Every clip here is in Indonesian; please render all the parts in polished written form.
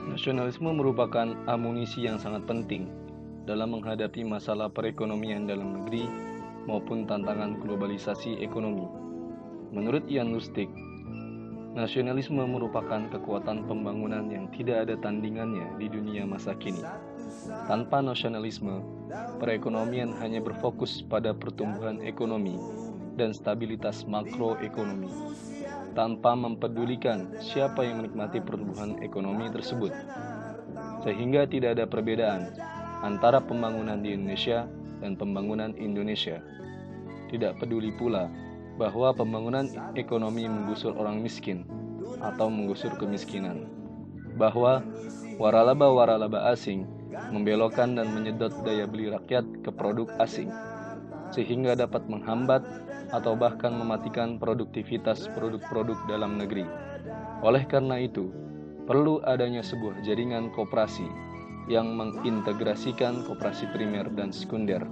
Nasionalisme merupakan amunisi yang sangat penting dalam menghadapi masalah perekonomian dalam negeri maupun tantangan globalisasi ekonomi. Menurut Ian Lustig, nasionalisme merupakan kekuatan pembangunan yang tidak ada tandingannya di dunia masa kini. Tanpa nasionalisme, perekonomian hanya berfokus pada pertumbuhan ekonomi dan stabilitas makroekonomi, tanpa mempedulikan siapa yang menikmati pertumbuhan ekonomi tersebut. Sehingga tidak ada perbedaan antara pembangunan di Indonesia dan pembangunan Indonesia. Tidak peduli pula bahwa pembangunan ekonomi menggusur orang miskin atau menggusur kemiskinan, bahwa waralaba-waralaba asing membelokkan dan menyedot daya beli rakyat ke produk asing, sehingga dapat menghambat atau bahkan mematikan produktivitas produk-produk dalam negeri. Oleh karena itu, perlu adanya sebuah jaringan koperasi yang mengintegrasikan koperasi primer dan sekunder,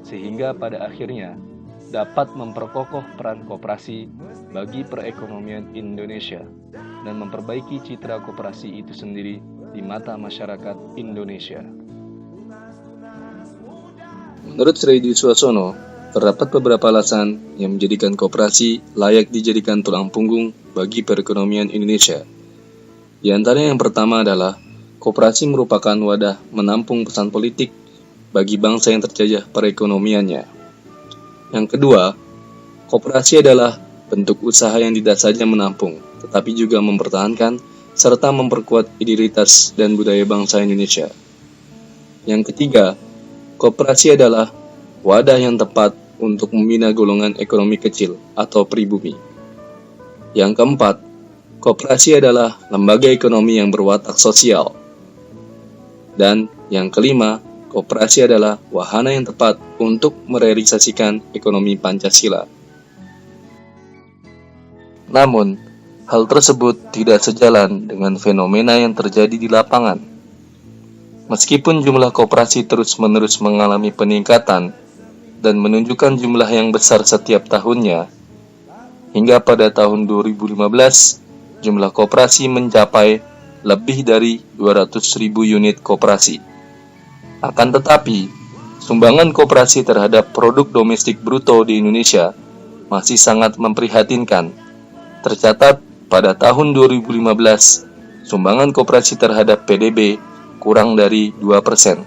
sehingga pada akhirnya dapat memperkokoh peran koperasi bagi perekonomian Indonesia dan memperbaiki citra koperasi itu sendiri di mata masyarakat Indonesia. Menurut Sri Dwi Suarsono, terdapat beberapa alasan yang menjadikan koperasi layak dijadikan tulang punggung bagi perekonomian Indonesia. Di antara yang pertama adalah koperasi merupakan wadah menampung pesan politik bagi bangsa yang terjajah perekonomiannya. Yang kedua, koperasi adalah bentuk usaha yang tidak saja menampung, tetapi juga mempertahankan serta memperkuat identitas dan budaya bangsa Indonesia. Yang ketiga, koperasi adalah wadah yang tepat untuk membina golongan ekonomi kecil atau pribumi. Yang keempat, koperasi adalah lembaga ekonomi yang berwatak sosial. Dan yang kelima, koperasi adalah wahana yang tepat untuk merealisasikan ekonomi Pancasila. Namun, hal tersebut tidak sejalan dengan fenomena yang terjadi di lapangan. Meskipun jumlah koperasi terus-menerus mengalami peningkatan dan menunjukkan jumlah yang besar setiap tahunnya, hingga pada tahun 2015, jumlah koperasi mencapai lebih dari 200.000 unit koperasi. Akan tetapi, sumbangan koperasi terhadap produk domestik bruto di Indonesia masih sangat memprihatinkan. Tercatat pada tahun 2015, sumbangan koperasi terhadap PDB kurang dari 2%.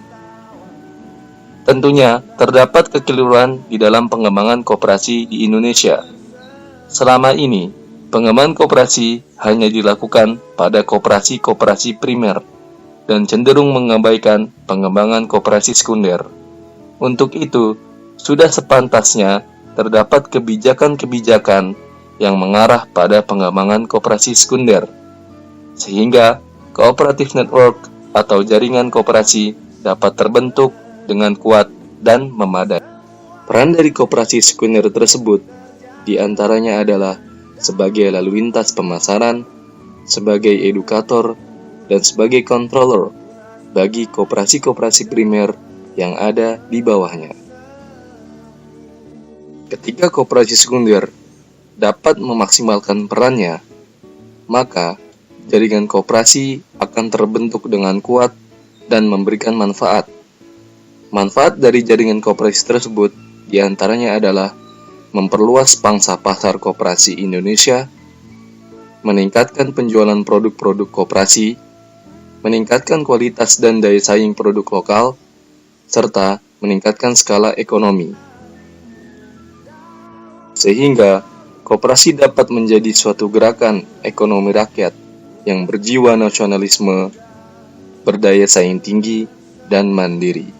Tentunya, terdapat kekeliruan di dalam pengembangan koperasi di Indonesia. Selama ini, pengembangan koperasi hanya dilakukan pada koperasi-koperasi primer dan cenderung mengabaikan pengembangan koperasi sekunder. Untuk itu, sudah sepantasnya terdapat kebijakan-kebijakan yang mengarah pada pengembangan koperasi sekunder, sehingga cooperative network atau jaringan koperasi dapat terbentuk dengan kuat dan memadai. Peran dari koperasi sekunder tersebut diantaranya adalah sebagai lalu lintas pemasaran, sebagai edukator, dan sebagai controller bagi koperasi-koperasi primer yang ada di bawahnya. Ketika koperasi sekunder dapat memaksimalkan perannya, maka jaringan koperasi akan terbentuk dengan kuat dan memberikan manfaat. Manfaat dari jaringan koperasi tersebut diantaranya adalah memperluas pangsa pasar koperasi Indonesia, meningkatkan penjualan produk-produk koperasi, meningkatkan kualitas dan daya saing produk lokal, serta meningkatkan skala ekonomi. Sehingga koperasi dapat menjadi suatu gerakan ekonomi rakyat yang berjiwa nasionalisme, berdaya saing tinggi, dan mandiri.